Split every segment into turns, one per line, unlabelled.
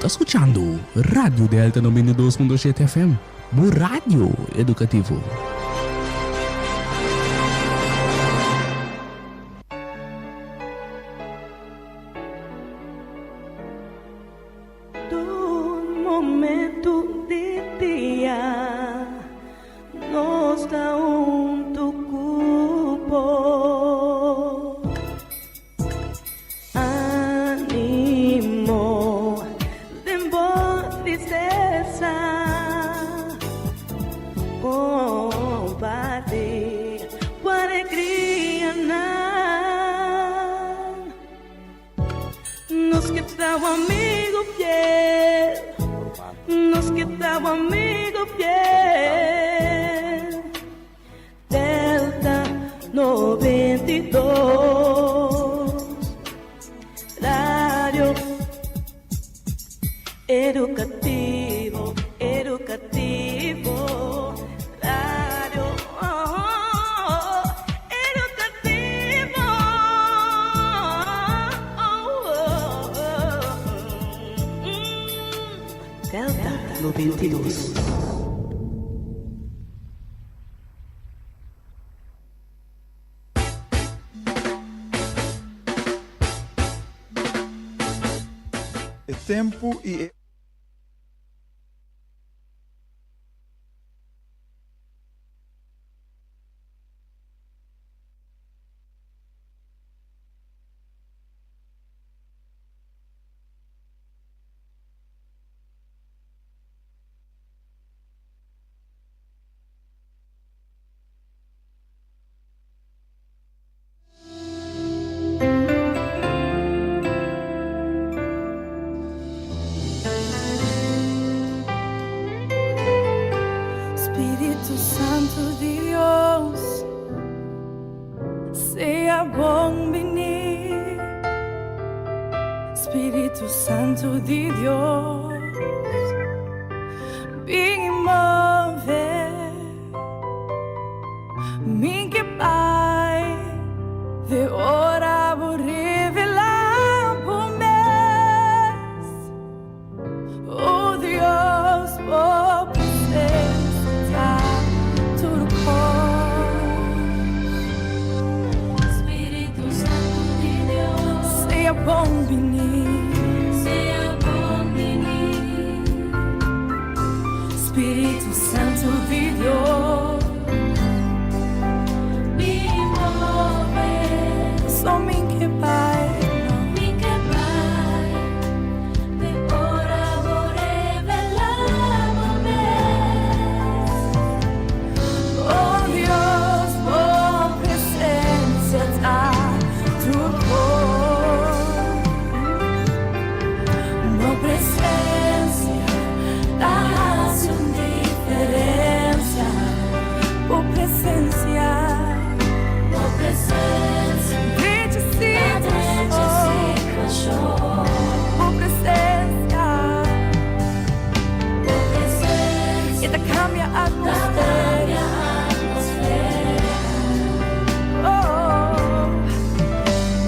escuchando Radio Delta 92.7 FM, bu rádio educativo.
Tempo e
Espírito Santo de Deus, vem mover, mim que Pai, de hora vou revelar por mês, oh Deus, por presença, tudo com Espírito Santo de Deus, seja bom venir. Espírito Santo de Deus, me move, só mim que Pai, de hora vou revelar oh Deus, por presença tá tu por presença tá por presença, grande se crashou, por presença, e da cambia a atmosfera, oh,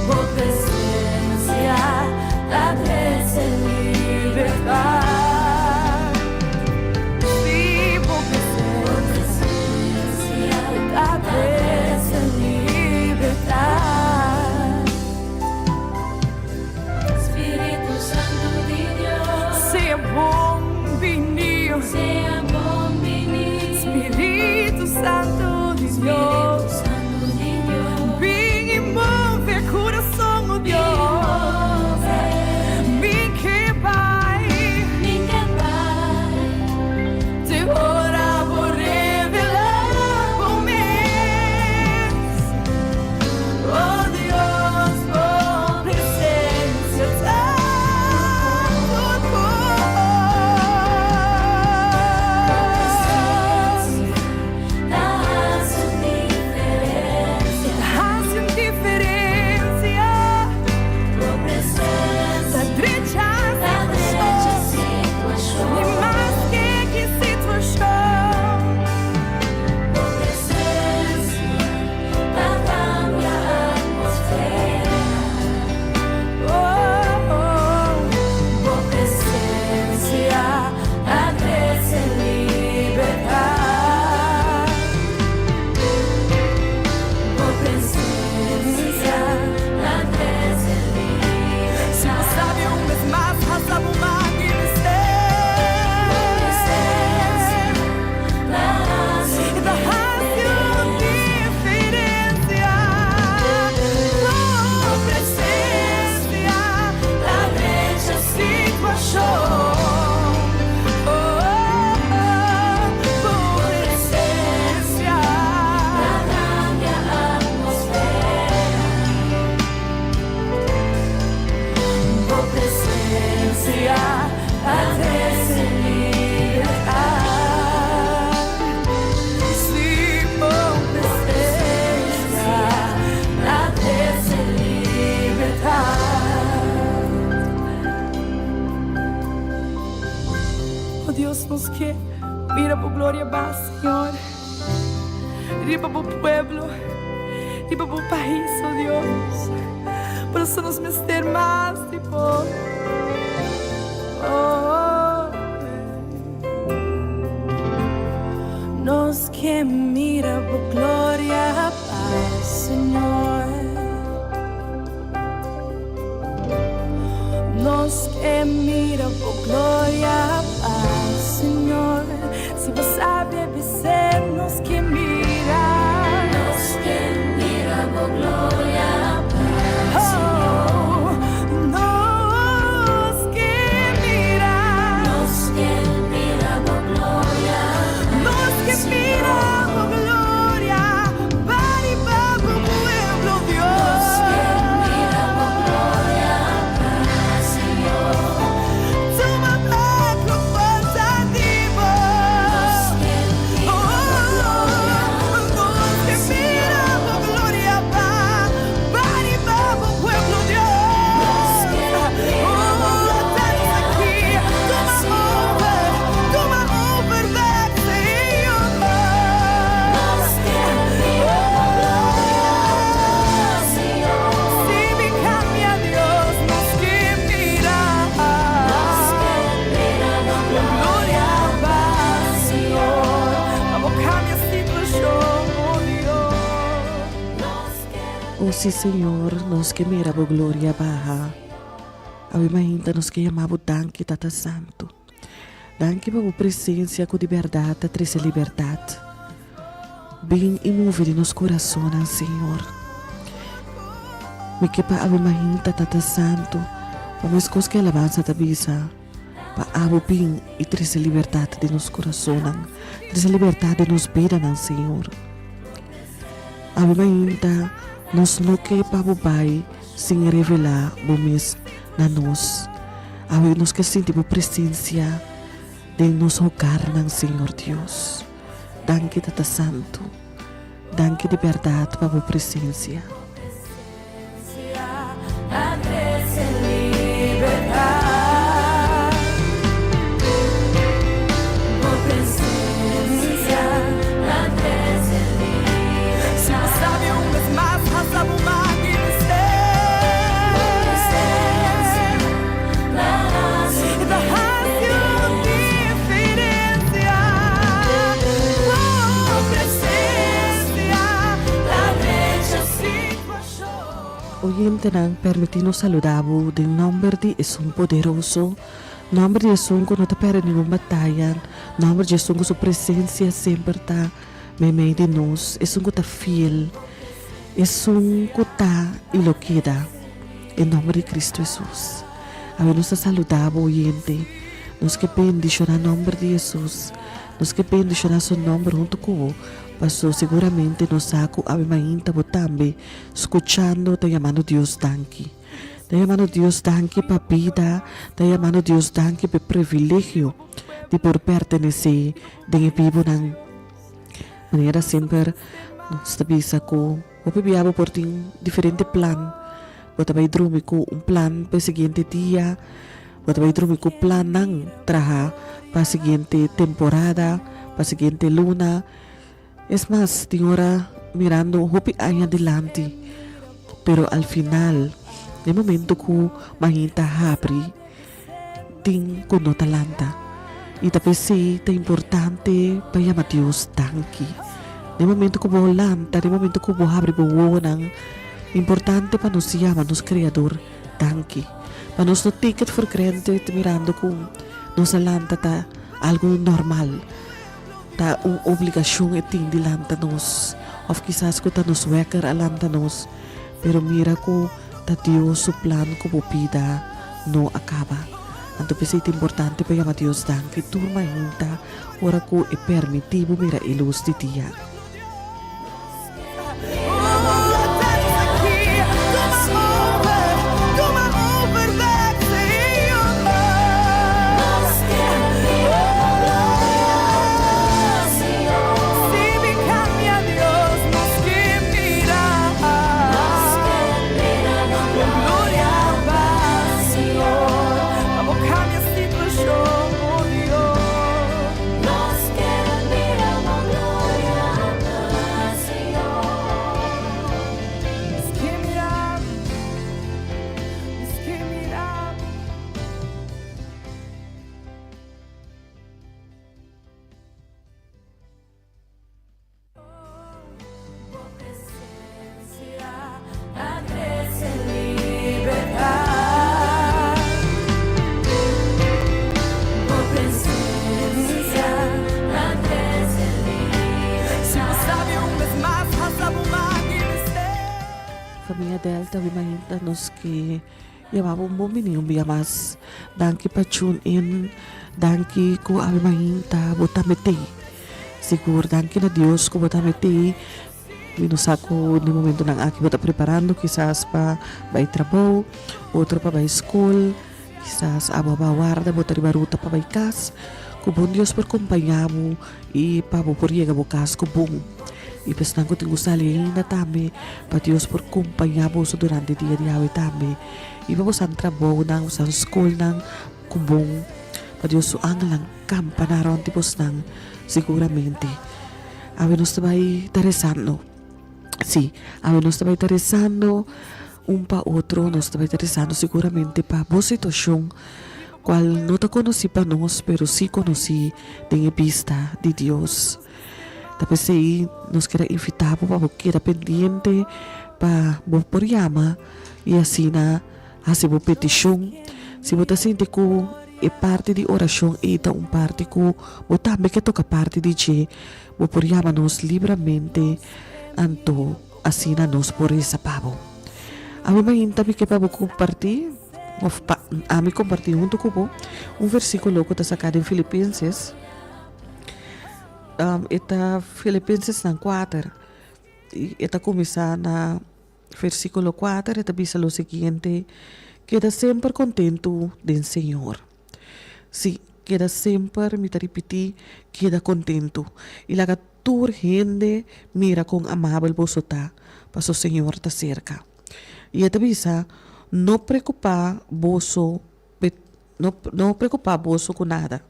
por presença, da graça e liberdade. Espírito Santo de Deus, vem e move coração, oh Deus, vem que Pai, de hora vou revelar por mês, oh Deus, por presença, que mira por gloria va, Señor. Riba por pueblo, riba por país, oh Dios. Por eso nos meter más, tipo. Oh, nos que mira por gloria va, Señor. Nos que mira por gloria va, Señor. Se você sabe vencer, nos que mira por gloria va, Señor. Nos que mira por gloria, nos que mira por gloria, para y para por pueblo, Dios. Nos que mira por gloria va, Señor. Toma back lo positivo. Nos que mira por gloria va, para y para por pueblo, Dios. Estamos aquí. Toma over back, Señor. Si me cambia, Dios, nos que mira por gloria va, Señor. Vamos cambia situación, oh Dios.
Oh sí, Senhor, nós que mira por glória baja. Ave ainda nos que amamos danke, Tata Santo. Danke por presença com liberdade, a triste liberdade. Bem imóvel nos corações, Senhor. Me que pa ave ainda, Tata Santo, para me escos que alabança da bisa. Pa ave bem e triste liberdade de nos corações, triste liberdade de nos vida, Senhor. Ave ainda nos no que pa bai sem revelar bomes na nós. Ave nos que sentimos presença de nos hogar, Senhor Deus. Danke, Tata Santo. Danke de verdade para a presença.
La trece libertad, por presencia, la trece libertad. Si no sabe un vez más, hasta bumar y vencer. La hace diferencia. Por presencia, la brecha situación.
Oyente nang permitindo saludabo din nombre de Jesus poderoso, nombre de Jesus que não te perde nenhuma batalha, nombre de Jesus que sua presença sempre está meio de nós, Jesus que está fiel, Jesus que está iloquida, em nome de Cristo Jesus. A ver, nos saludabo oyente, nos que bendicionar nome de Jesus, nos que bendicionar seu nome junto com Pastor, seguramente nos saco ave mainta botambe, escuchando, te llamando Dios danke. Te llamando Dios danke pa vida, te llamando Dios danke pa privilegio de por pertenecer de vivo ng manera sempre nos tabisa ko, o pibiabo por ting diferente plan, bota bay drumi ko un plan pa siguiente dia, bota bay drumi ko plan ng traha pa siguiente temporada, pa siguiente luna. Es más, tinha hora mirando hopi ay adelante, pero al final, de momento ko mahinta hapri, ting kuno talanta. E tapos si, ta importante pa yama Dios danke. De momento ko bolanta, de momento ko bohabri bowonang, importante pa nos yama nos Creador danke. Pa nos no take it for granted mirando ko nos alanta ta algo normal. Ta obligasyon iting dilanta nos, of quizás ko ta nos weker alanta nos, pero mira ko ta Dios su plan ko pupida no acaba. Anto pesito importante pa yama Dios danke tu mahinta ora ko e permitibo mira ilus di dia. Familia Delta, nos que llamamos un bumini un día más. Danke pa tune in. Danke ko abimahinta botamete. Siguro danke na Dios ko botamete. Minus ako no momento ng aki bota preparando, quizás pa by trabaho, outro pa by school, quizás aba bawarda bota ribaruta pa by kas. Kubon Dios por kompanyamu e pa bupuriega bukas kubong. Ipes nang ko tingu salin na tame pa Dios por kompanyamu so durante dia diawi tame. Iba po sa trabaho ng sa school ng kubong. Pa Dios so ang lang kampanaron tipos ng seguramente. Awe nos tabay taresano. Sí, awe nos tabay taresano un pa otro, nos tabay taresano seguramente pa bo situación cual no te conocí pa nos, pero sí conocí de vista de Dios. Tapos sí, nos queda invitado pa bo queda pendiente pa bo por llama y así na hace bo petición. Si bo ta siente ko e parte di oración eta un parte ko bo tambe que toca parte di che bo por llama nos libremente anto así na nos por esa pavo. Ami mahintabi que pavo compartir ami compartir junto ko po un versículo ko ta sacado en Filipenses. Eta Filipenses ng 4. Eta comienza na versículo 4, eta bisa lo siguiente: queda sempre contento del Señor. Sí, queda sempre, me repetir, queda contento. Y la gatur gente mira con amable bosota, paso Señor ta cerca. Y eta bisa no preocupar boso con nada.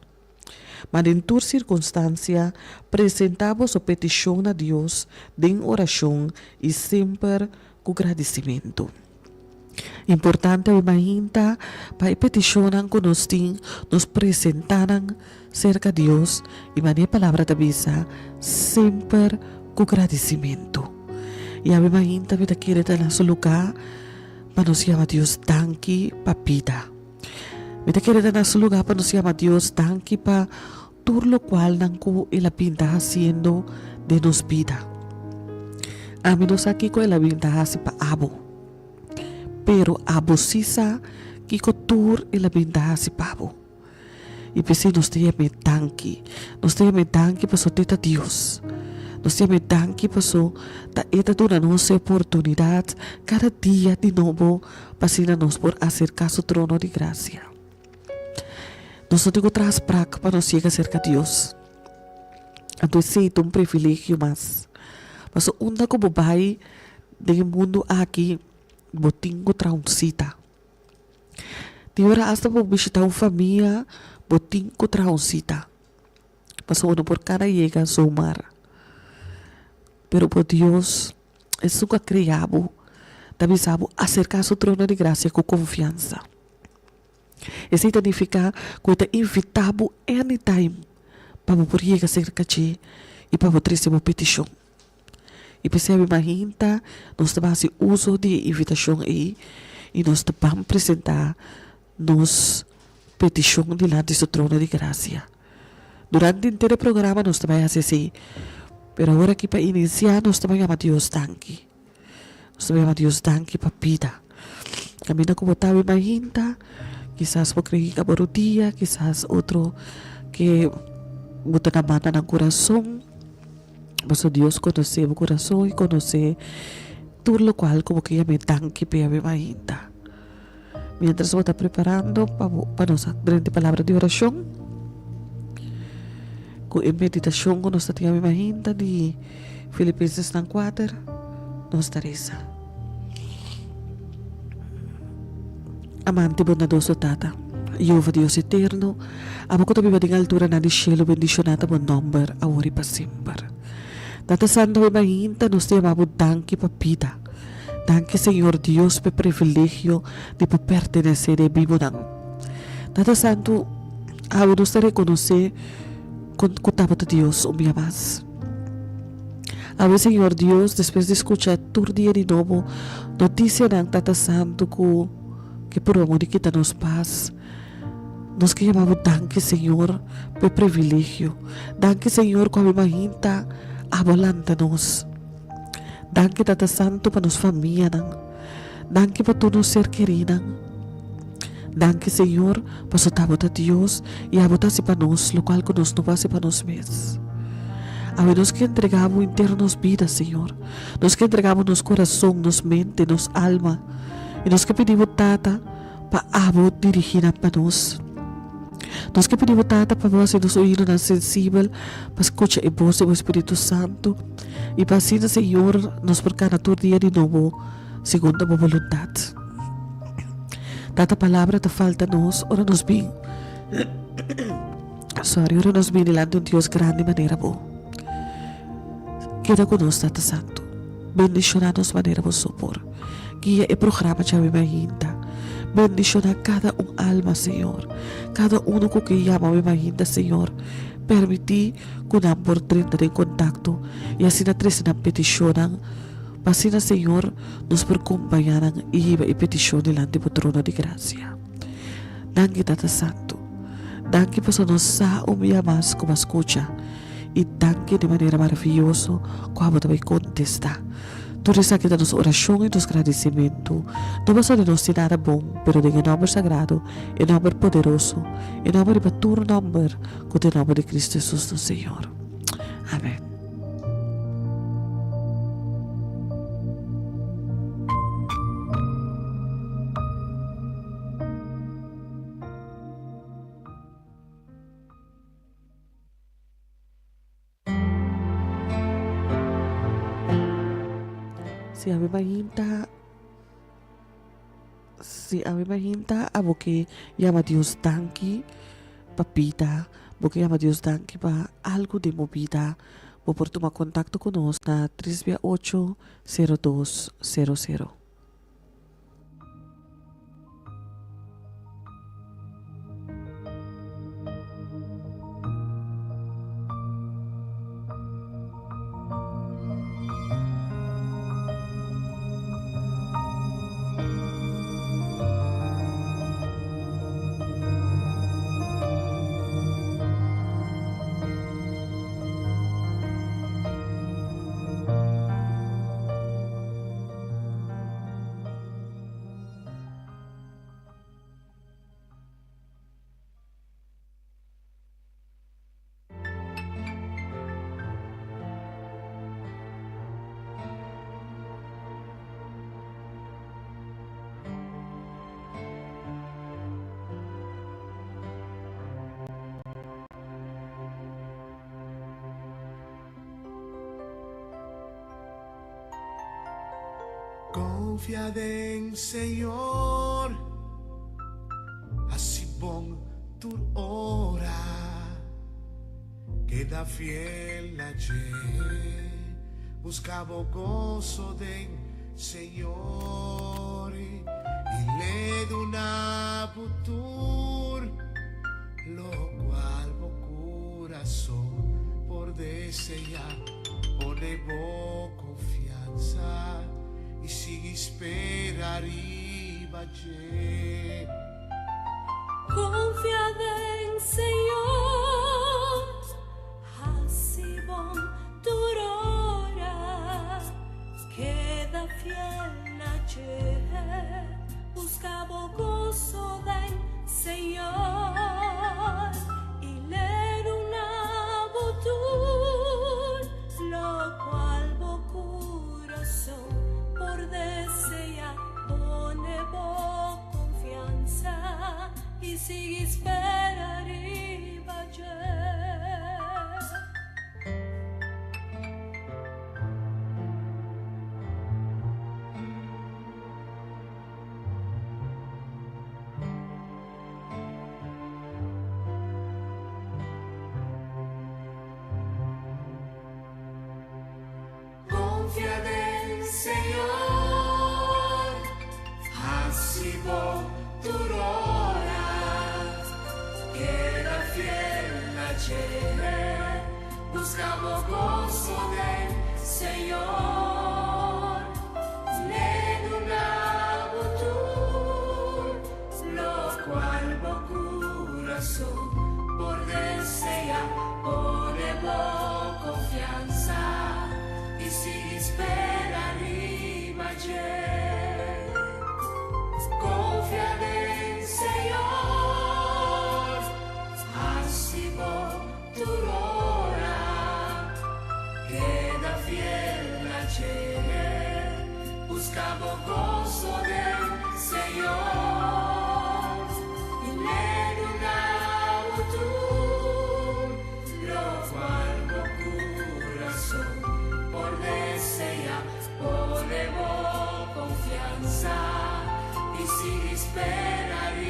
Mas en tu circunstancia, presentamos a petición a Dios en oración y siempre con agradecimiento. Importante imagina para peticionar con nos presentaran cerca a Dios y manera palabra de visa siempre con agradecimiento. Y a imagina que quiere tener su lugar, para nos llama Dios tanki papita. Mita quiere tener su lugar para nos llama Dios tanki pa tur lo cual nanku y la pinta haciendo de nos vida. A mí nos aquí con la pinta hace pa abo. Pero abo sisa kiko tur y la pinta hace pa abo. Y pues nos te llame tanki. Nos te llame tanki pa so teta Dios. Nos llame tanki pa so ta eta dura nos oportunidad cada día de nuevo pasina nos por acercar su trono de gracia. Nosotros tengo tras prac para nos llegar cerca a Dios. Entonces es un privilegio más. Mas onda como vai del mundo aquí, botingo trauncita. De hora hasta por visitar una familia, botingo trauncita. Mas uno por cada llega a su mar. Pero por Dios, es su criado, también sabe acercar su trono de gracia con confianza. Isso significa que está invitado anytime para poder chegar cerca de e para poder receber uma petição. E percebe, imagina, nós estamos fazendo uso de invitação aí e nós vamos apresentar nos petição diante do trono de graça. Durante o inteiro programa nós estamos fazendo assim, mas agora aqui para iniciar nós estamos chamando Deus tanque. Nós estamos chamando Deus tanque para vida. Camina como estava, imagina. Quizás por creer que por un día, quizás otro que botar la mano en el corazón. Pero Dios conoce el corazón y conoce todo lo cual como que ya me dan que me imagina. Mientras vos estás preparando para nuestra grande palabra de oración, con meditación con nuestra tía me imagina de Filipenses 4, nos reza. Amante bondadoso Tata, Jehová Dios eterno, amo que tu viva en altura na di cielo, bendicionata bon nombre, ahora y para siempre. Tata Santo, me imagina, nos llamamos danke papita. Danke, Señor Dios, por privilegio de pertenecer a vivo. Tata Santo, ahora nos reconocer con tu Dios, un día más. Ahora, Señor Dios, después de escuchar tu día de nuevo, noticia de Tata Santo que por amor y quítanos paz. Nos que llamamos danke, Señor, por privilegio. Danke, Señor, como imagina, avolántanos. Danke, Tata Santo, para nos familia. Danke pa tu nos ser querida. Danke, Senhor, pa so tabot a Dios e abota si pa nos, lo qual conos no va si pa nos mes. A nos que entregamos inteiro nos vidas, Senhor. Nos que entregamos nos coração, nos mente, nos alma. E nos que pedimos tata pa abot dirigir pa nos. Nos que pedimos tata pa vos e nos oídos na sensível pa escucha e voz do Espírito Santo. E pa assim, Senhor, nos por cada dia de novo, segundo a vontade. Tata palavra te falta nos, ora nos bem. Ora nos bem delante de Deus grande maneira boa. Queda conosco, Tata Santo. Bendicionados maneira boa sopor. Guia e programa de Avimahinta. Bendiciona cada alma, Senhor. Cada que llama Avimahinta, Senhor. Permitir que não por 30 em contato e assim na 3 na peticionam. Pasina, Senhor, nos acompanharam e iba e petição delante do trono de graça. Danke, Tata Santo. Danke por nos sa mais como escucha. E danke de maneira maravilhosa como também contesta. Tu resta nos oração e nos agradecimento. Não basta de nos nada bom, pero em nome sagrado, em nome poderoso, em nome de Patur nome, com o nome de Cristo Jesus, nosso Senhor. Amém. Si a mahinta a boque llama Dios danke papita, boque llama Dios danke pa algo de movida, bo por tomar contacto con nos na 368-0200.
Confiad en Señor, así bom tu ora, queda fiel ayer, buscaba gozo del Señor y le da futuro, lo cual mi corazón por desear pone confianza y sigue esperar y vaya.
Confiad en Señor, así bom durora, queda fiel ayer, buscaba gozo del Señor y le una futuro, lo cual mi corazón por desear pone confianza y sigue esperar y vaya.
Confiad en Señor, así bom durora, queda fiel ayer, buscaba gozo del Señor, le una futuro, lo cual mi corazón por desear pone confianza y sigue esperar y vaya. buscamos gozo del Señor y en una lo cual corazón por desear ponemos confianza y sin esperar y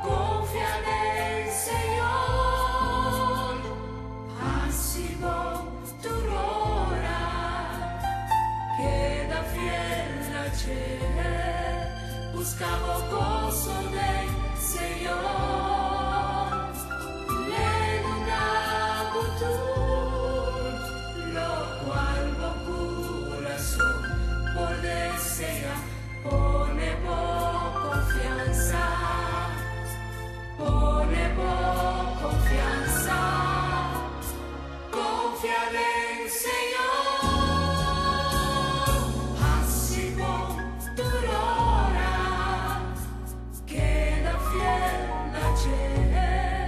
confía en el Señor, así vos tu hora queda fiel ayer, buscamos gozo del Señor, en una lo cual vos corazón por desear ponemos confianza, confía en el Señor, así vos tu hora queda fiel ayer,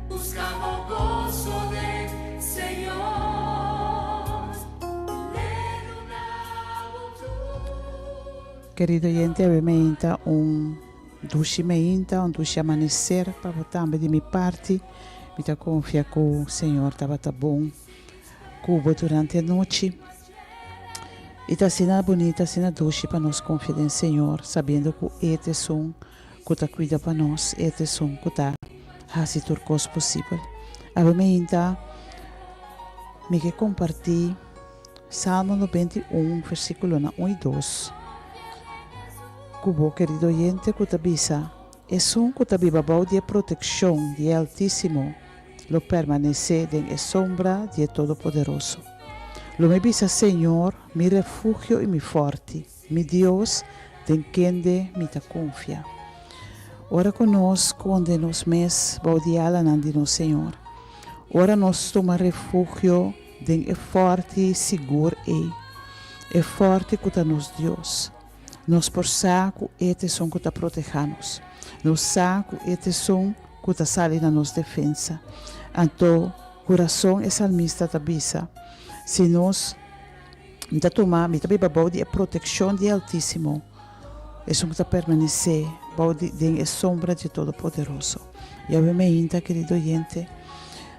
buscamos gozo del Señor,
Querido oyente, ovviamente un dolce amanhecer para botar de minha parte. Me tá confia que o Senhor estava bom cubo durante a noite. E está sendo bonita, sendo doce para nós confiar no Senhor, sabendo que este som que está cuida para nós, este som que está fazendo tudo coisa possível. Obviamente, me quer compartilhar Salmo 91, versículo 1 e 2. Cubo, querido oyente, que avisa, es un que viva de protección de Altísimo, lo permanece en la sombra de Todopoderoso. Lo me avisa, Señor, mi refugio y mi forte, mi Dios, en quien de mi ta confia. Ora conosco onde nos mes baudiala nandino, Señor. Ora nos toma refugio en el forte y seguro e forte que nos Dios. Nos por saco este som que está protegendo-nos. Nos saco este som que está salindo na nossa defesa. Então, coração é salmista tabisa. Se nós está tomando, está bebendo de proteção de Altíssimo, é som que está permanecer, em sombra de Todo-Poderoso. E obviamente, querido oyente,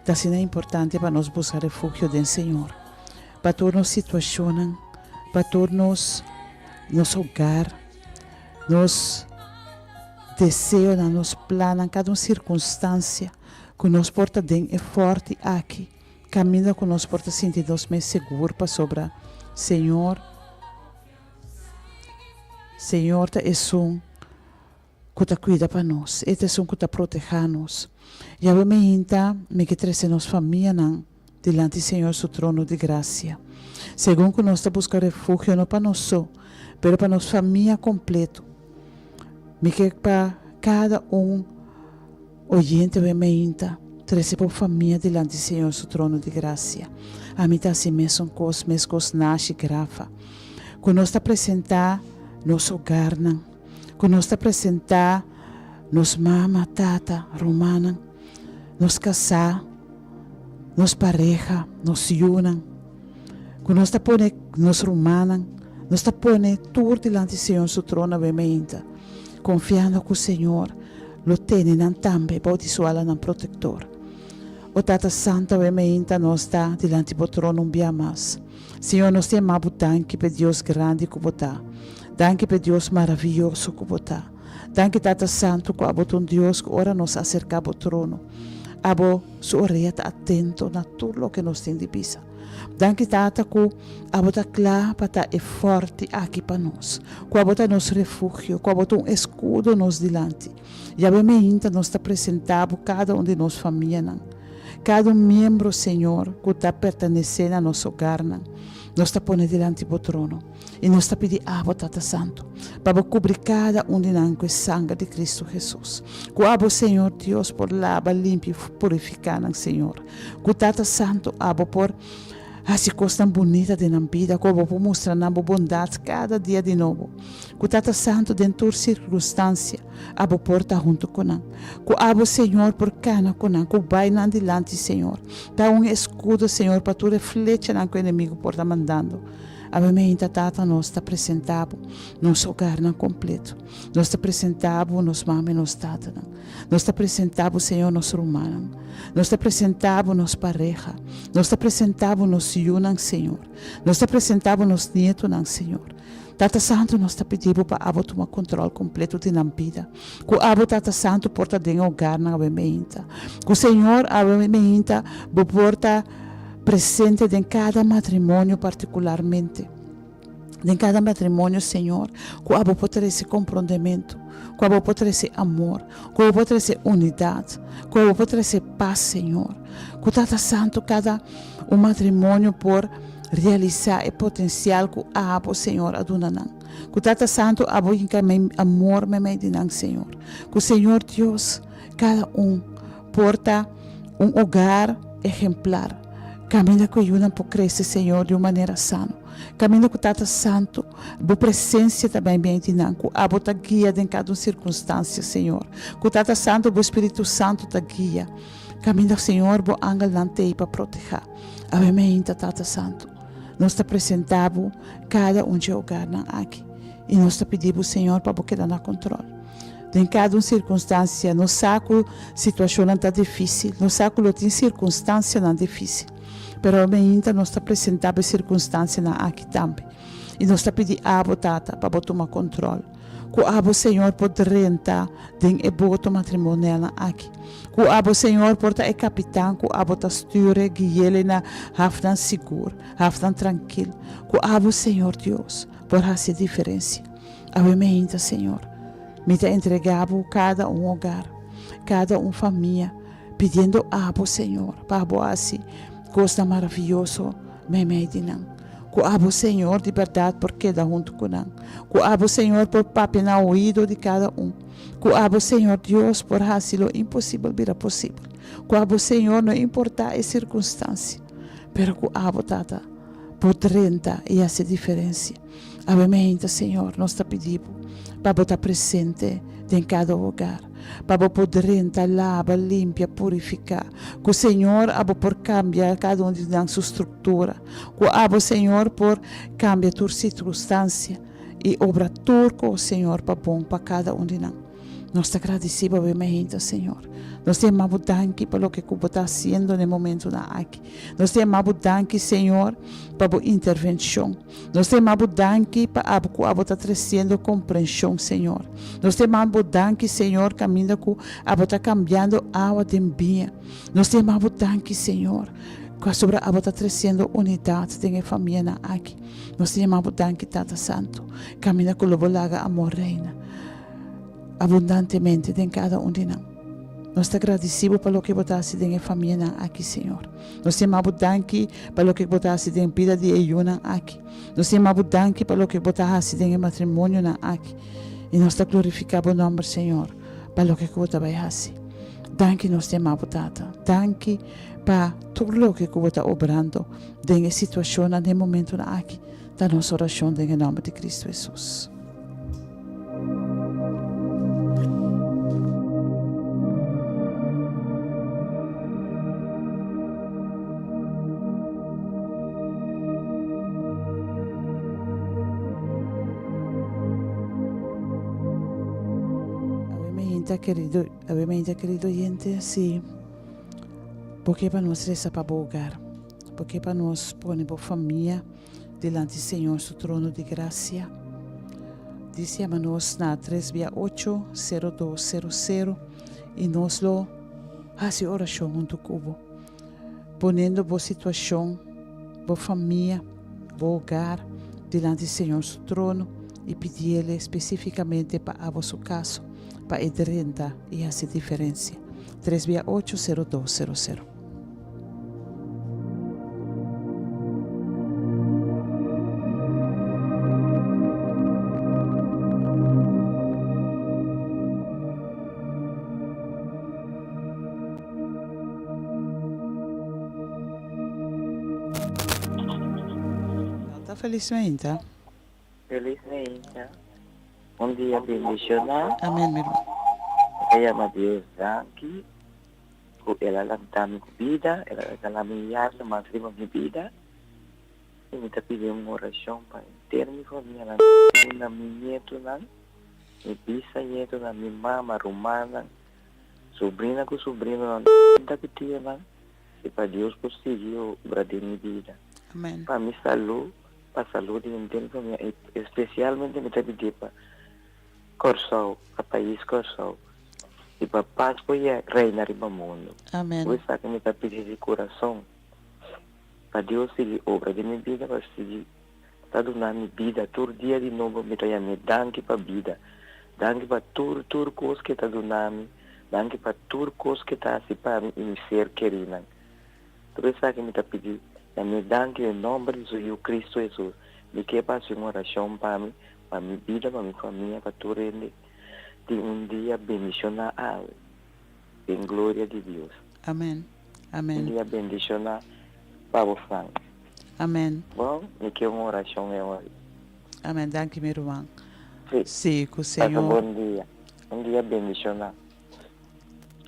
está sendo importante para nós buscar refúgio do Senhor. Para todas as situações, para todos nosso hogar, nos desejos, nos planos, cada circunstância que nos porta bem é forte aqui. Caminha com nos porta sentir-nos mais seguros para sobre Senhor. Senhor é um que está cuida para nós, é um que está protegendo-nos. E obviamente, me que trazer nossa família diante do Senhor, seu trono de graça. Segundo que nós está buscando refúgio, não para nós só, mas para nossa família completa. Me que para cada oyente obviamente, trazer para a família diante do Senhor, seu trono de graça. A mim está assim mesmo, coisas nasce grava. Quando nós está apresentar nosso hogar, quando nós está apresentar nos mama, tata, romana, nos casar, nos pareja, nos unam, quando nós está pondo nos romana, nós está pondo tudo diante do Senhor, seu trono, obviamente, confiando que o Senhor lo tem também, pode soar no protetor. O Tata Santo, obviamente, nós está diante do trono um dia mais. Senhor, nós temos amado tanque para Deus grande que você. Danke para Deus maravilhoso que você. Danke, Tata Santo, que abo um Deus que ora nos acerca ao trono. Abo sua orelha atento na tudo o que nos tem de pisa. Danke, Tata, que abo está claro para estar forte aqui para nós. Que abo está nosso refúgio, que abo está escudo nos dilante. E obviamente nós está apresentado cada de nós família. Cada membro, Senhor, que está pertenecendo a nosso hogar. Nós está pondo diante do trono. E nós está pedindo a Tata Santo para cobrir cada de nós com o sangue de Cristo Jesus. Que abo, Senhor Deus, por lava, limpa e purificar, Senhor. Que Tata Santo, abo por Assim coisa tão bonita de na vida, como vou mostrar na bondade cada dia de novo. Que o Tata Santo, dentro de circunstância, abo porta junto com nós. Que abo, Senhor, por cana com nós, que vai na adiante, Senhor. Dá escudo, Senhor, para tu refletir na que o inimigo porta mandando. Obviamente, Tata, nós te apresentamos nosso hogar não completo. Nós te apresentamos nos mãe, nos tata. Nós te apresentamos, Senhor, nosso humano. Nós te apresentamos nos pareja. Nós te apresentamos nos filhos, Senhor. Nós te apresentamos nos netos, Senhor. Tata Santo, nós te pedimos para abo tomar controle completo de na vida. Que abo, Tata Santo, porta dentro do hogar, obviamente. Que o Senhor, obviamente, porta presente em cada matrimônio particularmente. Em cada matrimônio, Senhor, que abo pode ter esse comprometimento, que abo pode ter esse amor, que abo pode ter essa unidade, que abo pode ter essa paz, Senhor. Que o Tata Santo, cada matrimônio por realizar o potencial que abo, Senhor, adunanan. Que o Tata Santo abo em amor me medinan, Senhor. Que o Senhor Deus, cada porta hogar exemplar. Caminha com o por crescer, Senhor, de uma maneira sana. Caminha com o Tata Santo, boa presença também bem de nós. A boa guia em cada circunstância, Senhor. Com o Tata Santo, o Espírito Santo te guia. Caminha, Senhor, boa ángel nante para proteger. Amém, Tata Santo. Nós te apresentamos cada de hogar aqui. E nós te pedimos, Senhor, para você dar controle. Em cada circunstância, no saco situação não está difícil, no saco tem circunstância não difícil. Pero ainda nós está apresentando a circunstância aqui também. E nós está pedindo a Tata para tomar controle. Que o Senhor pode rentar em boto matrimonial aqui. Que o Senhor pode é capitão, que o está styre, guiele na haftan seguro, haftan tranquilo. Que o Senhor Deus pode fazer diferença. Amém, Senhor. Me te entregamos cada hogar, cada família, pedindo a Senhor, para assim, coisa maravilhosa, me medinam. Que o Senhor de verdade por queda junto com nós. Que o Senhor por papi na ouído de cada Que o Senhor Deus por fazer o impossível vira possível. Que o Senhor não importa a circunstância, pero que o Tata por renta e essa diferença. Amém, Senhor, nós te pedimos para estar presente em cada hogar, para poder rentar, lava, limpia, purificar. Que o Senhor abo por cambiar cada de sua estrutura. Que o Senhor por cambiar tua circunstância e obra turco o Senhor para bom para cada de nós. Nós te agradecemos, obviamente, Senhor. Nós te amamos tanto pelo que você está fazendo no momento aqui. Nós te amamos tanto, Senhor, para a intervenção. Nós te amamos tanto para que você está trazendo compreensão, Senhor. Nós te amamos tanto, Senhor, caminho que você está cambiando a água de bem. Nós te amamos tanto, Senhor, que sobre a está trazendo unidade em família aqui. Nós te amamos tanto, Tata Santo, caminho que o laga amor reina abundantemente em cada de nós. Nós te agradecemos pelo que você faz em família aqui, Senhor. Nós te amamos tanto pelo que você faz em vida de Eyuna aqui. Nós te amamos tanto pelo que você faz em matrimônio aqui. E nós te glorificamos o nome, Senhor, pelo que você vai fazer. Tanto nós te amamos, Tata. Tanto para tudo o que você está obrando em situação, no momento aqui. Da nossa oração em nome de Cristo Jesus. Querido oyente, sí, porque para nós rezar para o hogar, porque para nós pôr a família diante do Senhor, seu trono de graça. Dice a nós na 368-0200 e nós lo hace oração junto com ponendo boa situação, boa família, bom hogar diante do Senhor, seu trono e pedir-lhe especificamente para o seu caso, para renta e essa diferença. 368-0200. Tata felizmente.
Felizmente. Un día bendicional.
Amém, meu irmão.
Kaya Deus aqui. Ela lança minha vida. Ela lança minha vida. Mas minha vida. E me está pedindo uma oração para ter minha família. Na minha neto, minha bisneto, na minha mama romana. Sobrina com sobrino. Da que tinha, e para Deus conseguiu obrar de minha vida.
Amém.
Para minha saúde. Para a saúde de família. Especialmente me está pedindo para Corsol, para país Corsol. E para paz para reinar no mundo.
Amém.
Por isso que me está pedindo de coração. Para Deus seguir obra de minha vida, para seguir. Está dando minha vida, todo dia de novo, me está dando para a vida. Dando para tudo coisa que está dando. Dando para tudo coisa que está assim para mim e me ser querido. Por isso que me está pedindo. Me dando em nome de Jesus Cristo Jesus. Me quer fazer uma oração para mim, para minha vida, para minha família, para tudo ele. De dia bendicionar em glória de Deus.
Amém.
Um
Amém.
dia bendicionar para o Frank.
Amém.
Bom, me quer uma oração hoje.
Amém. Danke, meu irmão.
Sim.
Sim, que o
Passa
Senhor.
bom dia. Um dia bendicionar.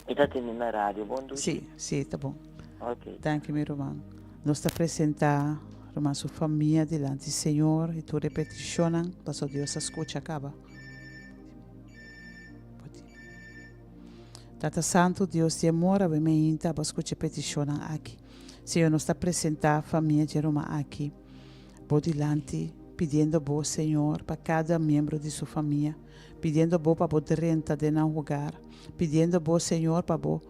E está tendo na rádio, bom dia?
Sim, sim, tá bom.
Ok.
Danke, meu irmão. Nós te apresentar a sua família diante do Senhor e tu repeticionas, para Deus escuta acaba. Tata Santo, Deus de amor, a mim ainda para escutar peticionam aqui. Senhor, nos te apresentar a família de Roma aqui, por delante, pedindo bo Senhor para cada membro de sua família, pedindo bo para poder renta de não lugar, pedindo bo Senhor para bo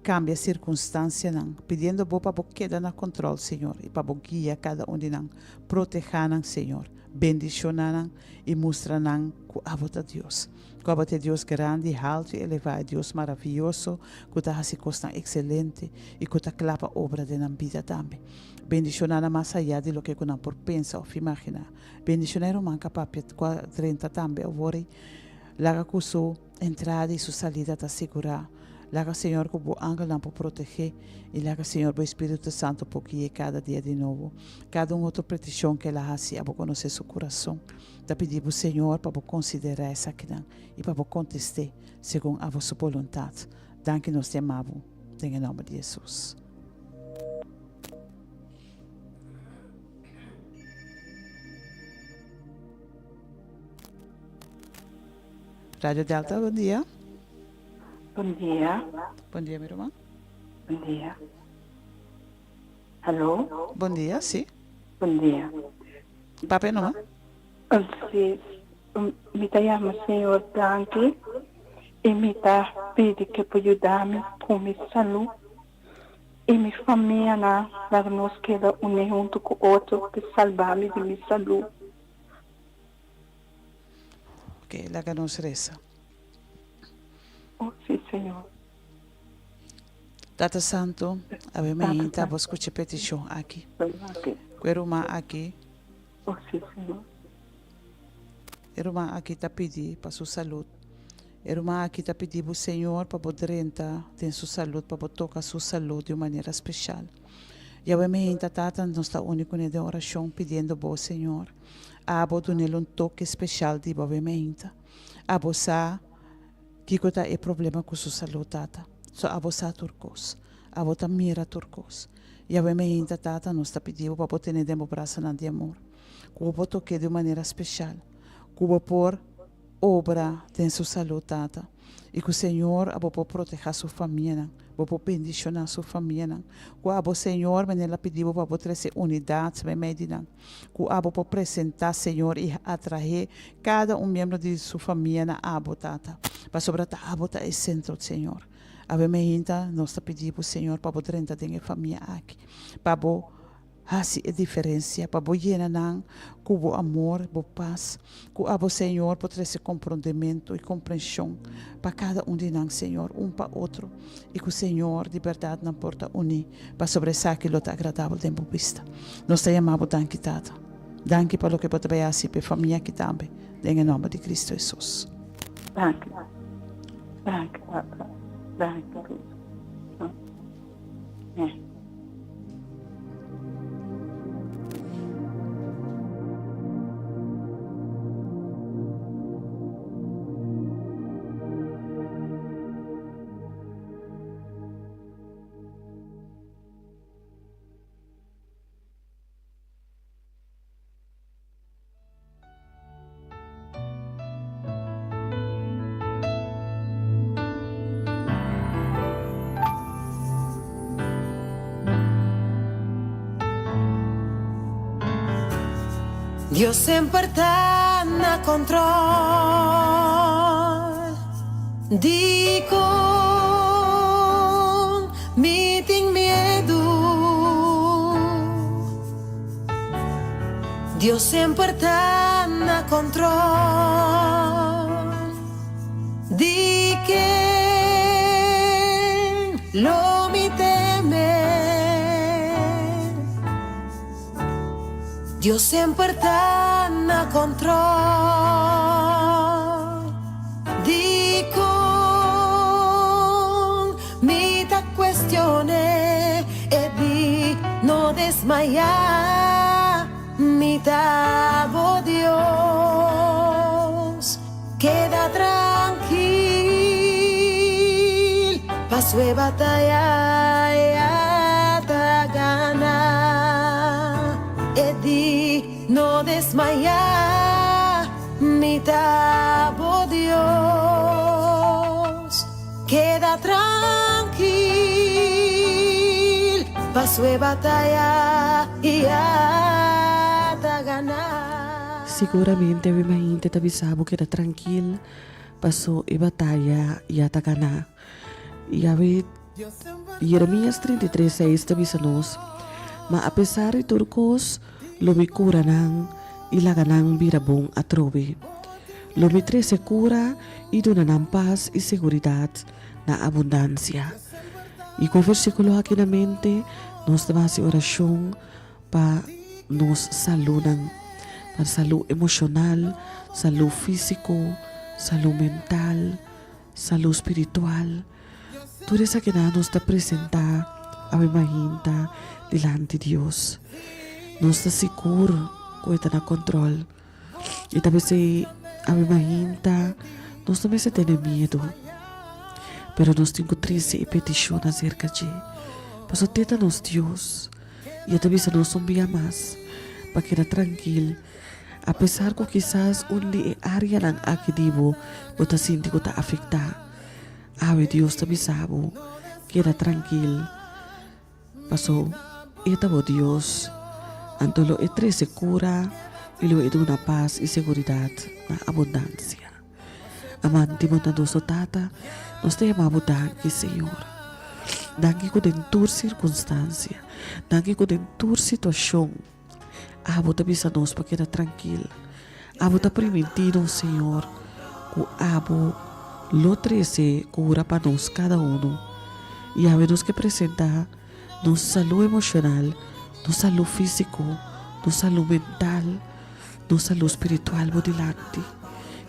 cambia a circunstância não, pedindo bo para bo queda na controle Senhor e para bo guia cada um de não, proteger Senhor, bendicionar e mostrar que a vontade de Deus. Que Deus grande, alto e elevado, Deus maravilhoso, que está assim costa excelente e que está clapa obra de nossa vida também. Bendicionar mais allá de lo que não por pensar ou imaginar. Bendicionar o manca papel 30 também, o vore, laga que sua entrada e sua saída está segura. Laga Senhor que o ángel não pode proteger e laga Senhor o Espírito Santo porque cada dia de novo. Cada outra petição que ela faz, a conhecer seu coração. Te pedir ao Senhor para considerar essa aqui e para contestar segundo a vossa vontade. Danke nos amamos, em nome de Jesus. Rádio Delta, bom dia.
Bom dia.
Bom dia, meu irmão.
Bom dia. Alô?
Bom dia, sim.
Bom dia.
Papai, não?
Sim, me chamo Senhor Dante e me dá pede que pode ajudar-me com minha saúde e minha família para nós queda unir junto com o outro para salvar-me de minha saúde.
Ok, lá que nos reza.
Oh, sim, Senhor.
Tata Santo, a mim ainda vou escutar petição aqui. Quero uma aqui.
Oh, sim, Senhor.
Irmã aqui está pedindo para sua saúde. Irmã aqui está pedindo ao Senhor para poder entrar em sua saúde, para poder tocar sua saúde de maneira especial. E a mim ainda tata não está único de oração pedindo ao Senhor. A botar um toque especial de bovimento. A botar que está é problema com sua saúde tata. So a botar turcos. A botar mira turcos. E a mim ainda tata não está pedindo para poder ter um braço de amor. Que o toque de maneira especial. Que por obra tem sua saúde, tata. E que o Senhor a pode proteger sua família, pode bendicionar sua família. Que o Senhor me pediu para trazer unidade, me medina. Que o pode apresentar, Senhor, e atrair cada membro de sua família na abo, tata. Para sobre a abo é centro, Senhor. A me ainda nós pedimos, Senhor, para poder entrar em família aqui. Para assim a diferença para o llenar com o amor, o paz, com o Senhor por esse compreendimento e compreensão para cada um de nós, Senhor, um para outro, e que o Senhor de verdade não porta unir para sobressair aquilo que é agradável dentro da vista. Nós te amamos, danke, tata. Danke para o que pode ver assim para a família aqui também, em nome de Cristo Jesus.
Danke. Danke, Papa. Danke.
Dios sempre está na control. Dico, mi tem medo. Dios sempre está na control. Di que lo mi teme. Dios sempre está na control. Di con mi ta questione e di no desmayar. Mi tabo Dios, queda tranquilo, paso de batalla ya ta gana, e di no desmayar, mi tabo Dios, queda tranquilo, paso de batalla ya.
Seguramente vi mahinte tabi sabo que era tranquilo, passou e batalha e atacana. E a ver, Jeremias 33:6 tabi sa nos, ma apesar de turcos, lo mi cura nang, ilaganang birabong atrobe. Lo mi se cura e donanang paz e seguridad na abundancia. E com o versículo aqui na mente, nós temos oração para nos saludan, para salud emocional, salud físico, salud mental, salud espiritual. Tudo isso que nos está apresentar a imaginta delante de Deus. Nos está seguro que está na controle. E talvez a imaginta nós também se tem medo. Pero nós temos triste e petição acerca de. Mas tenta nos Deus. E talvez nós não via mais. Para quedar tranquilo. Apesar que quizás onde área lang akidibo bota sinti ko ta afecta. Awe Dios tabi sabo. Queda tranquilo. Paso ita bo Dios. Antolo etre se cura e lo edu na paz e seguridad na abundancia. Amanti mo na doso tata. Nos te mabudangi Senhor. Dangi ko den tur circunstância. Dangi ko den tur situação. Abo tabi sa nos para quedar tranquilo. Abo ta permitido, Senhor, que abo lo 13 cura para nós cada um. E abo nos que apresentar nos saúde emocional, nos saúde físico, nos saúde mental, nos saúde espiritual delante.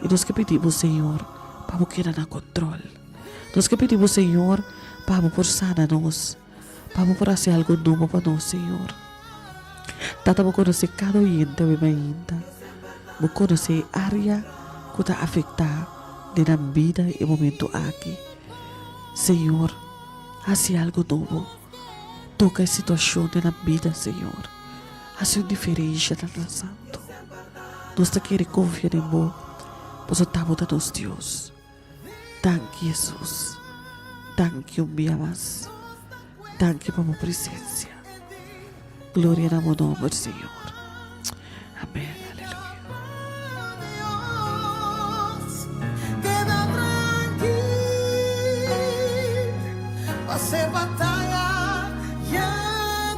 E nos que pedimos, Senhor, para quedar na controle. Nos que pedimos, Senhor, para por sana nós, para por fazer algo novo para nós, Senhor. Tata mo conhecer cada oyente o ainda. Mo conhecer a área que está afetada na vida e momento aqui. Senhor, faça algo novo. Toca a situação na vida, Senhor. Faça uma diferença na santo. Nós te queremos confiar em Você, pois estamos a nós, Deus. Thank you, Jesus. Thank you, minha mais. Thank you por a presença. Glória ao nome do Senhor. Amém. Aleluia.
Queda tranquilo, hacer batalla ya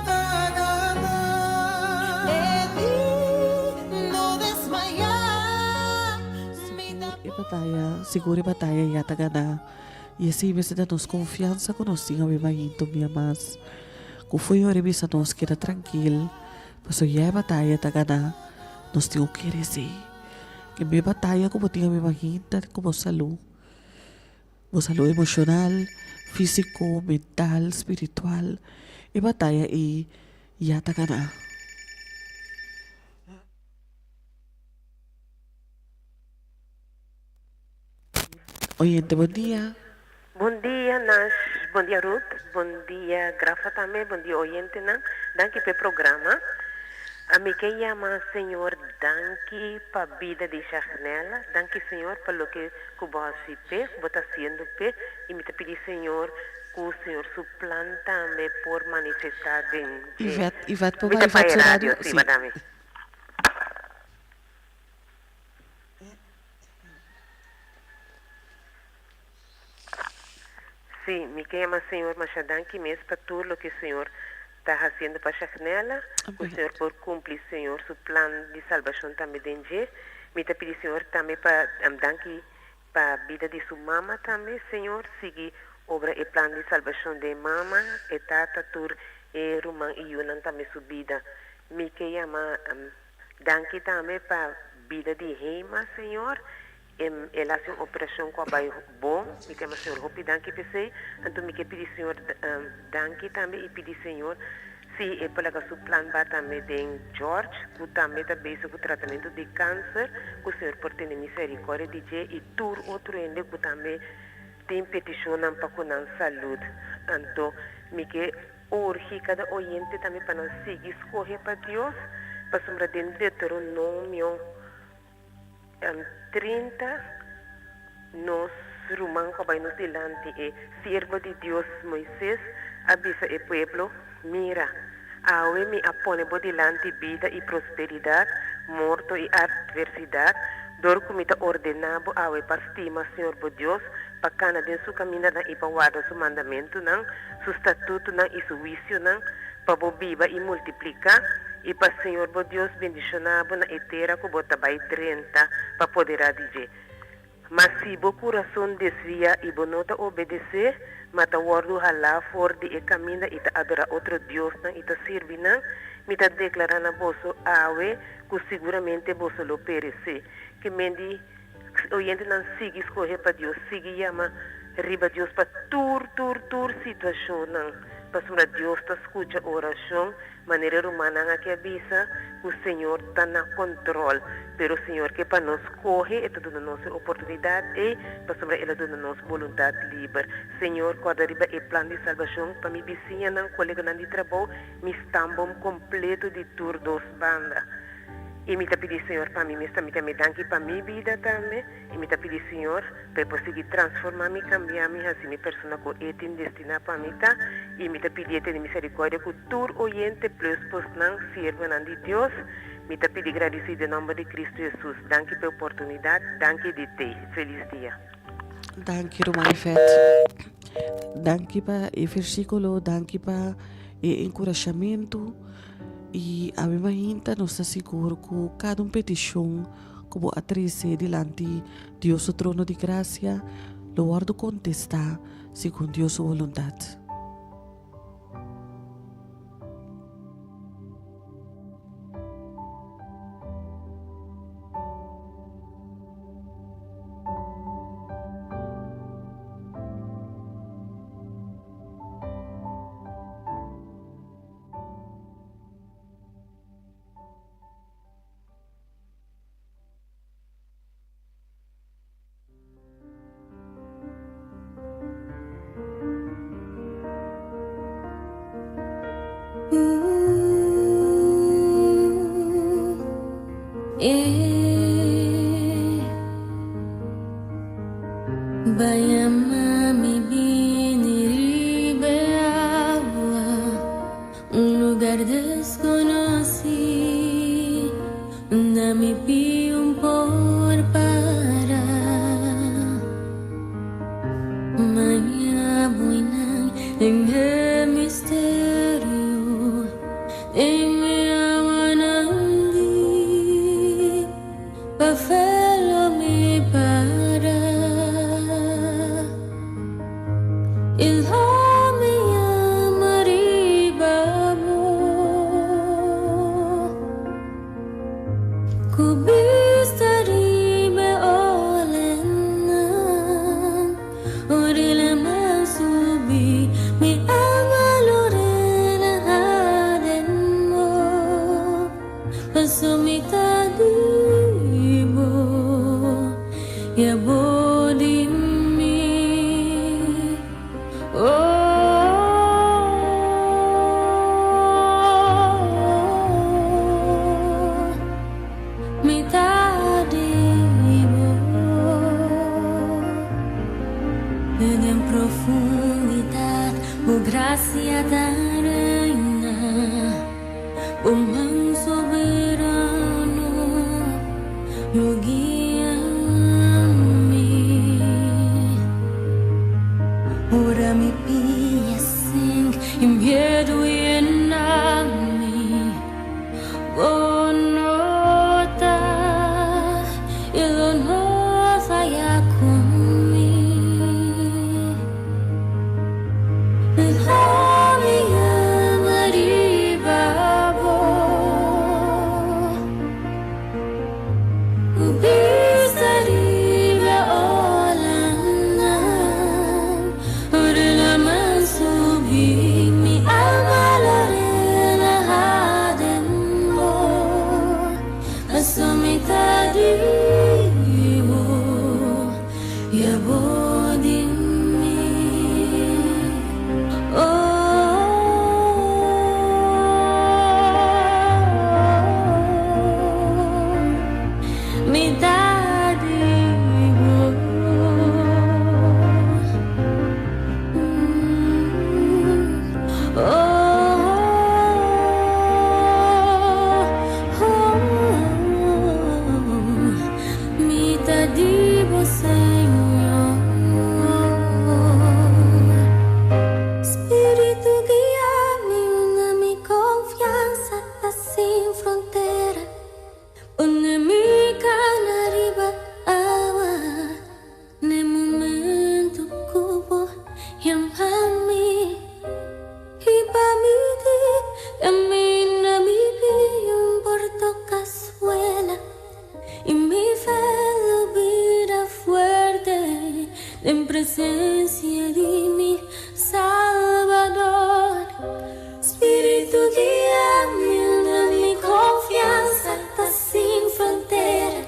ta ganar. No desmayar.
Segura a batalha e a tagana. E assim você dá-nos confiança que nós tínhamos imaginado, minha mais. Que foi a revista nós que era tranquilo. Mas a batalha tagana, nós tínhamos que dizer. Que minha batalha como tínhamos imaginado, como saúde. Saúde emocional, físico, mental, espiritual. E batalha e a tagana. Oyente, bom dia.
Bom dia, Nash. Bom dia, Ruth. Bom dia, Grafa também. Bom dia, oyente. Danke pelo programa. A mim que chama Senhor, danke para a vida de Charnela. Danke, Senhor, pelo que você fez, você está fazendo. E me pedi, Senhor, que o Senhor suplanta-me por manifestar em...
Ivete, por mais rádio.
Sim, madame. Sí, me llama Senhor Machadanki mesmo para tudo o que o Senhor está fazendo para Chacnela. O Senhor por cumprir, Senhor, seu plano de salvação também dentro. Me está pedindo, Senhor, também para danki para a vida de sua mama também, Senhor, seguir obra e plano de salvação de mama, e tata, tur, e rumã e yunan também sua vida. Me chama danki também para a vida de Reima, Senhor. Ela fez uma operação com a bairro bom, me chama Senhor, Hopi danki PC, então me pedi Senhor danki também e pedi Senhor, se é para que o plano vai também de George, que também está bem com o tratamento de câncer, que o Senhor por ter misericórdia de Jé e tur outro ainda que também tem petição para com a saúde. Então, me que urge cada oyente também para não seguir escorrer para Deus, para sombra de Deuteronômio 30, nós rumamos que vai nos delante e siervo de Deus Moisés avisa o pueblo, mira, awe me apone por delante vida e prosperidade, morto e adversidade, dor comita ordenado awe para estima Senhor por Deus, para cana de sua caminhada e para guardar seu mandamento, não, seu estatuto não e seu juízo não, para viva e multiplicar, e para Senhor por Deus bendicionado na etera que bota vai 30 para poder dizer. Mas se o coração desvia e o não obedecer, mata o ordo halá fora de caminho e adorar outro Deus não e ta servir não, me ta declarar na bolso awe que seguramente bolso lo perecer. Que mendi oyente não siga escorrer para Deus, siga chama riba Deus para tur situação não. Para Deus está escuta a oração, maneira humana que avisa que o Senhor está na controle. Pero o Senhor que para nós corre, está dando nossa oportunidade e para Ele dando nossa vontade livre. Senhor, quando arriba o plano de salvação, para minha vizinha, não, colega de trabalho, me estambam completo de tur dos bandas. E me pedi, Senhor, para mim, me danke para minha vida também. E me pedi, Senhor, para conseguir transformar-me, cambiar-me, assim, minha persona que é destinada para mim, tá? E me pedi, ter misericórdia, que tur oyente, plus, pois não, sirva de Deus. Me pedi, agradecido em nome de Cristo Jesus. Danke pela oportunidade, danke de ti. Feliz dia.
Danke, Romanifet. Danke para o versículo, danke para o encorajamento. E a minha hinta nos assegura que cada petição que vou atrese delante de Deus, o trono de graça, lo guardo contestar segundo Deus sua vontade.
Mi ama lorena haden mo tu guia-me na minha confiança tá sem fronteira.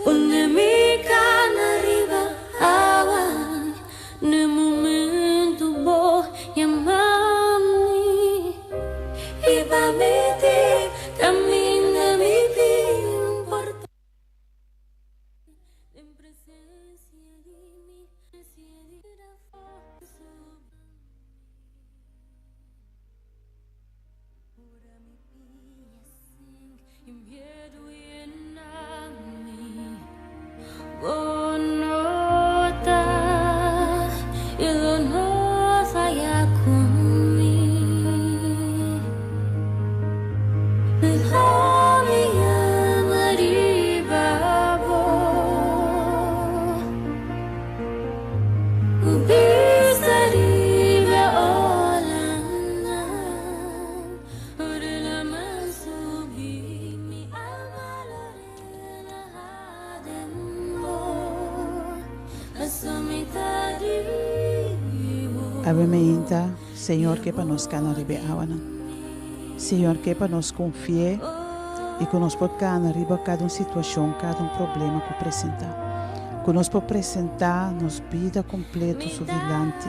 Onde me cana riba awan, no momento bom chamar-me e vai me ter caminho me bem porta. Em presença de mim, presença da força. Ora me pia assim, em medo e Bonota, eu não saia comigo. Não me amaria o bistaria olhando, ora la manso mi alma lorena adembo, a somitade.
Ave Maria, Senhor, que para nós cana ribe awana. Senhor, que para nós confie e que nós pode cana riba cada situação, cada problema que apresentar. Que nós podemos apresentar nossa vida completa suvilante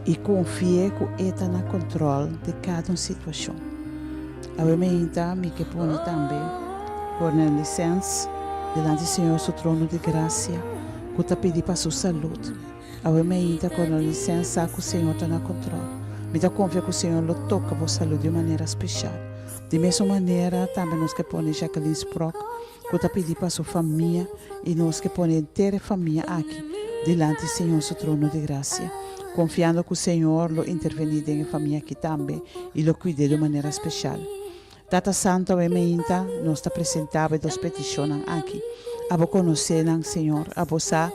e confie que Ele está no controle de cada situação. Ave Maria, me que põe também por na licença delante do Senhor, seu trono de graça, que está pedindo para sua saúde. Ave Maria, com a licença que o Senhor está no controle. Me dá confiança que o Senhor lo toca a vossa saúde de maneira especial. De mesma maneira, também nós que põe Jacqueline Sprock, que está pedindo para sua família e nós que põe inteira a família aqui, delante do Senhor, seu trono de graça. Confiando que o Senhor lo intervenir em família aqui também e lo cuide de maneira especial. Tata Santo, Ave Maria, nós te apresentamos duas petições aqui. A você conhecer, Senhor, a você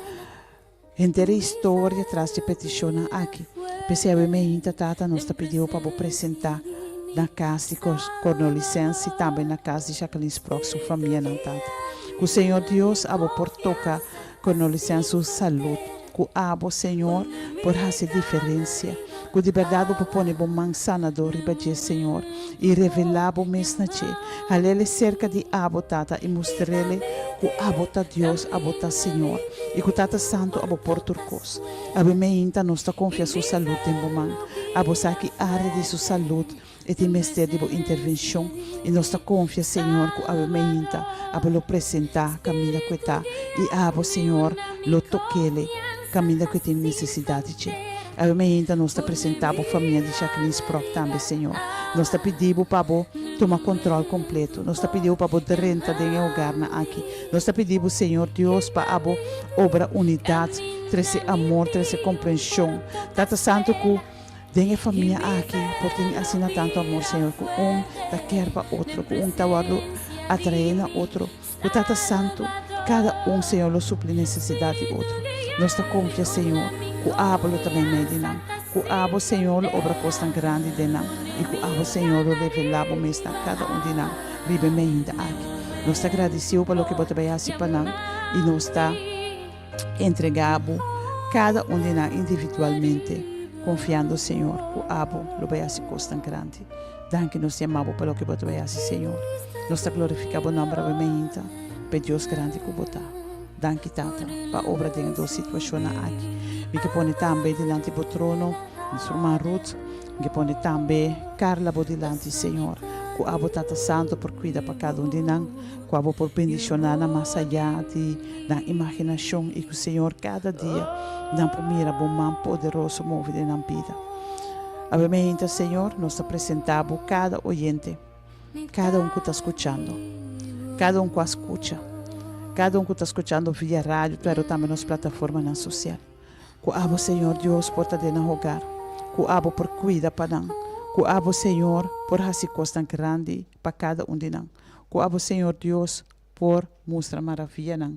inteira história atrás de petição aqui. Porque Ave Maria, Tata, nós te pedimos para apresentar na casa de Cornelicense e também na casa de Jacqueline Sprock, sua família, não Tata. Que o Senhor Deus, a por tocar Cornelicense sua saúde. Que a Senhor, por fazer diferença. Que de verdade por pôr bom man sanador riba de Senhor e revelar bom mês na che. Alele cerca de abo Tata e mostrar-lhe que abo tá Deus, abo tá Senhor. E que Tata Santo abo por turcos. Ave Maria, nós ta confia sua saúde em bom man. Abo sabe área de sua saúde e tem mistério de intervenção. E nós ta confia, Senhor, que Ave Maria, abo lo apresentar, caminho que está. E abo, Senhor, lo toque-lhe, caminho que tem necessidade de. Ave Maria, nós te apresentamos a família de Jacqueline Sprock também, Senhor. Nós te pedimos para tomar controle completo. Nós te pedimos para a renta de lugar aqui. Nós te pedimos, Senhor Deus, para obra unidade, trazer amor, trazer compreensão. Tata Santo, que tem a família aqui, porque assim tanto amor, Senhor, que tá quer para outro, que tá atrair a outro. Que Tata Santo, cada Senhor, lo suple necessidade de outro. Nós te confiamos, Senhor, que o abo também medina, que o abo, Senhor, obra costa grande de nós, e que o abo, Senhor, revelava mesmo cada de nós, vive ainda aqui. Nós te agradecemos pelo que você vai fazer para nós, e nós te entregamos cada de nós individualmente, confiando, Senhor, que o abo lo vai fazer costa grande. Danke nós te amamos pelo que você vai fazer, Senhor. Nós te glorificamos o nome de Maria, para Deus grande que você Danke, Tata, para a obra de duas situações aqui. Me que põe também diante do trono, nossa irmã Ruth, me põe também Carla diante, Senhor. Que a Tata Santo por cuidar para cada de nós, que a por bendicionar mais allá da imaginação e que o Senhor cada dia dá para mira bom man poderoso move na vida. Ave Maria, Senhor, nós apresentamos cada oyente, cada que está escutando, cada que escuta. Cada que está escutando via rádio, mas também nas plataformas sociais. Que abo, Senhor Deus, por estar dentro do hogar. Que abo por cuidar para nós. Que abo, Senhor, por fazer coisas grandes para cada de nós. Que abo, Senhor Deus, por mostrar maravilha nós.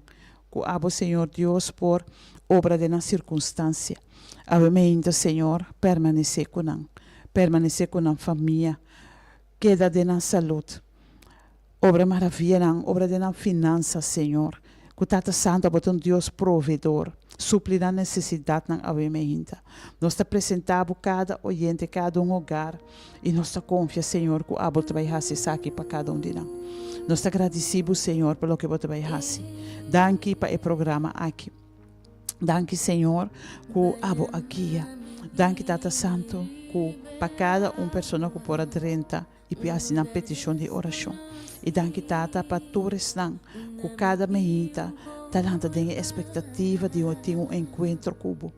Que abo, Senhor Deus, por obra de nas circunstâncias. Ave Maria, Senhor, permanecer com nós. Permanecer com a família. Queda de nossa saúde. Obra maravilha, obra de finanças, Senhor. Que Tata Santo, botar um Deus provedor. suplir a necessidade na avementa. Nós te apresentamos cada oyente, cada hogar e nós te confia, Senhor, que o abo te vai fazer aqui para cada de nós. Nós te agradecemos, Senhor, pelo que você vai fazer. Danke para o programa aqui. Danke, Senhor, que o abo a guia. Danke, Tata Santo, que para cada pessoa que pode renta e piace na petição de oração. E danke, Tata, para todos que cada meinta talanta tem expectativa de ter encontro com o.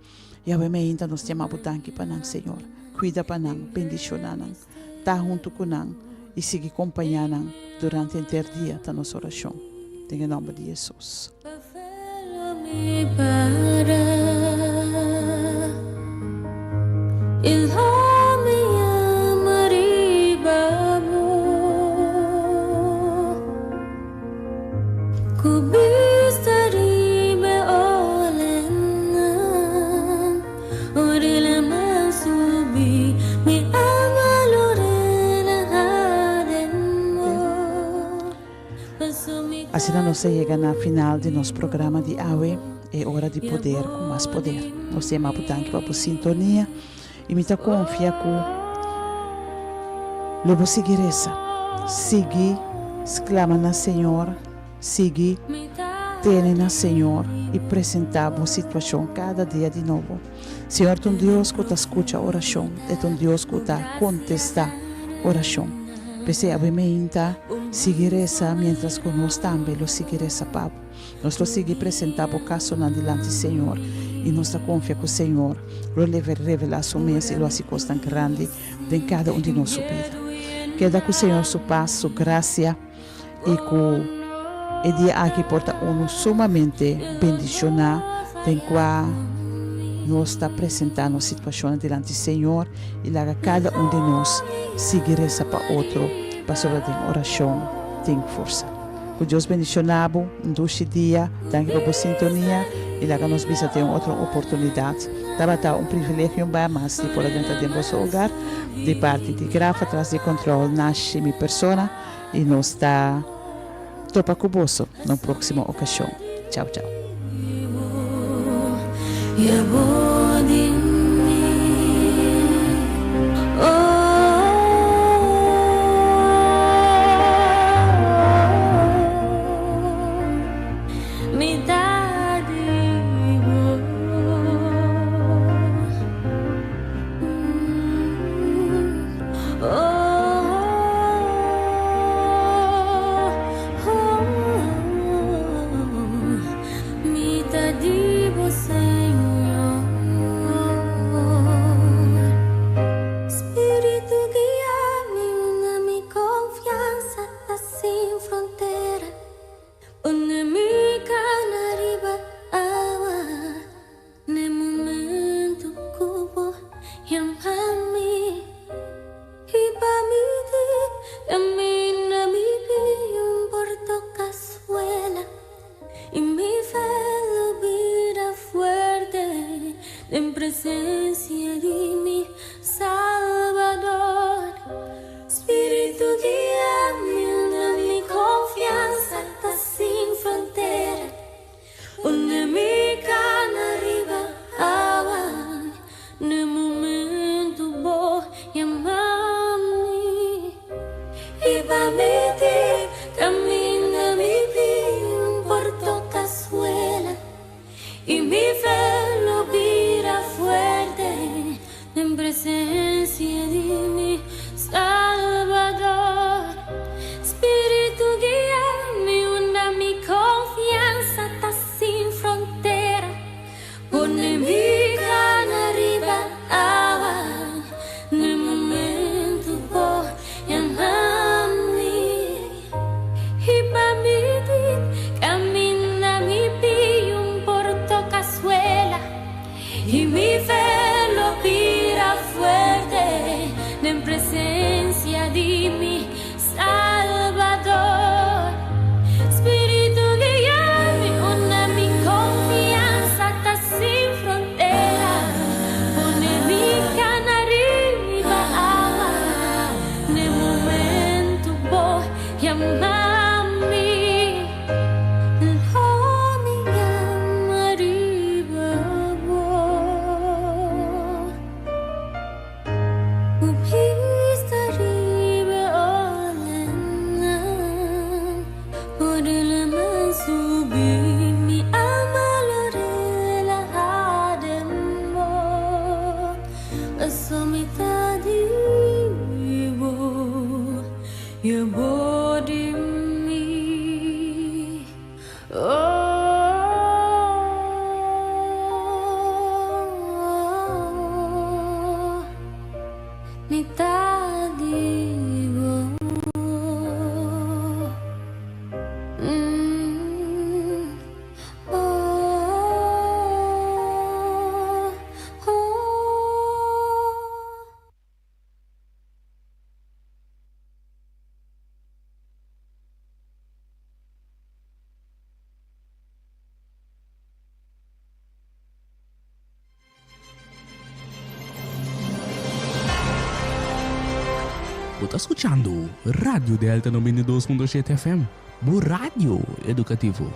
E a meinta nós chamamos danke para nós, Senhor. Cuida para nós, bendiciona nós. Está junto com nós e siga acompanhando nós durante o inteiro dia da nossa oração. Em nome de Jesus. Assim nós chegamos na final de nosso programa de hoje. É hora de poder com mais poder. Nós chamamos tanto para a sintonia e me confia que eu vou seguir essa. Seguir, exclama na Senhor, seguir, tene na Senhor e apresentar a situação cada dia de novo. Senhor, tu Deus que te escuta a oração, é tu Deus que te contesta a oração. Pese a bementa, seguir essa, mientras que nós também lo seguir essa, Papa. Nós lo seguir apresentar o caso na diante, Senhor, e nós confia que o Senhor lo revela sua mesa e lo assim tão grande em cada de nossa vida. Queda que o Senhor sua paz, sua graça e que o dia aqui porta sumamente bendicionar, em qual nós está apresentando a situação diante do Senhor e lá cada de nós seguir essa para outro, para sobre a oração, tem força. Que Deus bendicionado, um dia, danke pela sintonia e lá nós vamos ter outra oportunidade. Estava privilégio mais de poder dentro de nosso hogar, de parte de Grafa, atrás de controle, nasce minha persona e nós está topa com você na próxima ocasião. Tchau, tchau.
Mami, llama arriba.
Você escutando Rádio Delta 92.7 FM, o rádio educativo.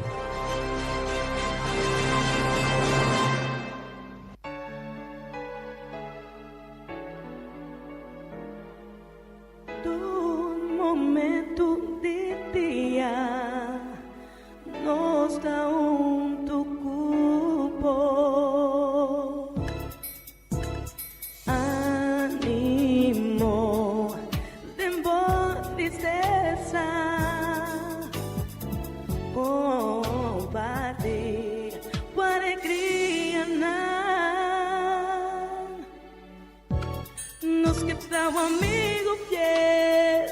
Do momento de dia nos dá cupo ánimo de tristeza combate com alegria nos que dá amigo fiel,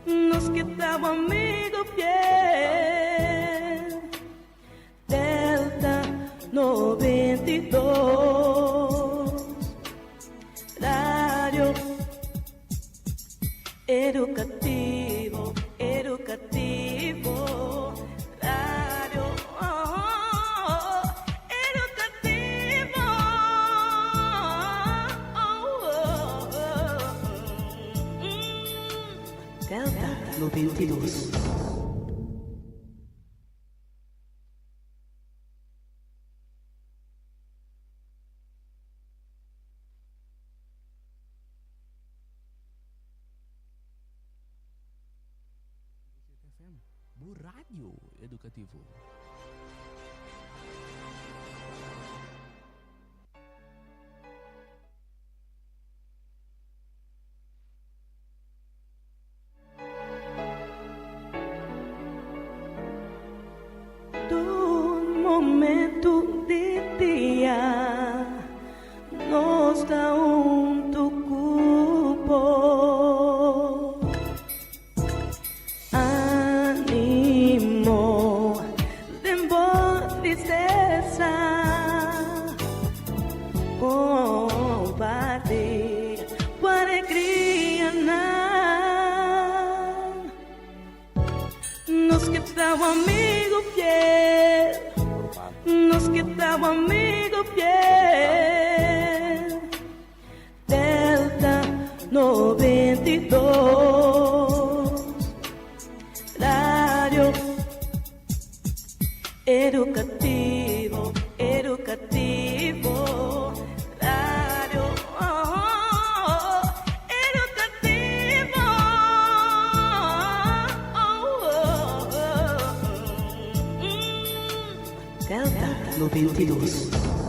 nos que dá amigo fiel. Delta 92, rádio educativo, educativo, rádio educativo.
Delta 92.
O rádio educativo.
Do momento de dia nos dá cupo ánimo de tristeza combate com alegria nos que dá amigo fiel, nos que dá amigo fiel. Delta 92, rádio educativo, educativo, rádio educativo.
Delta 92.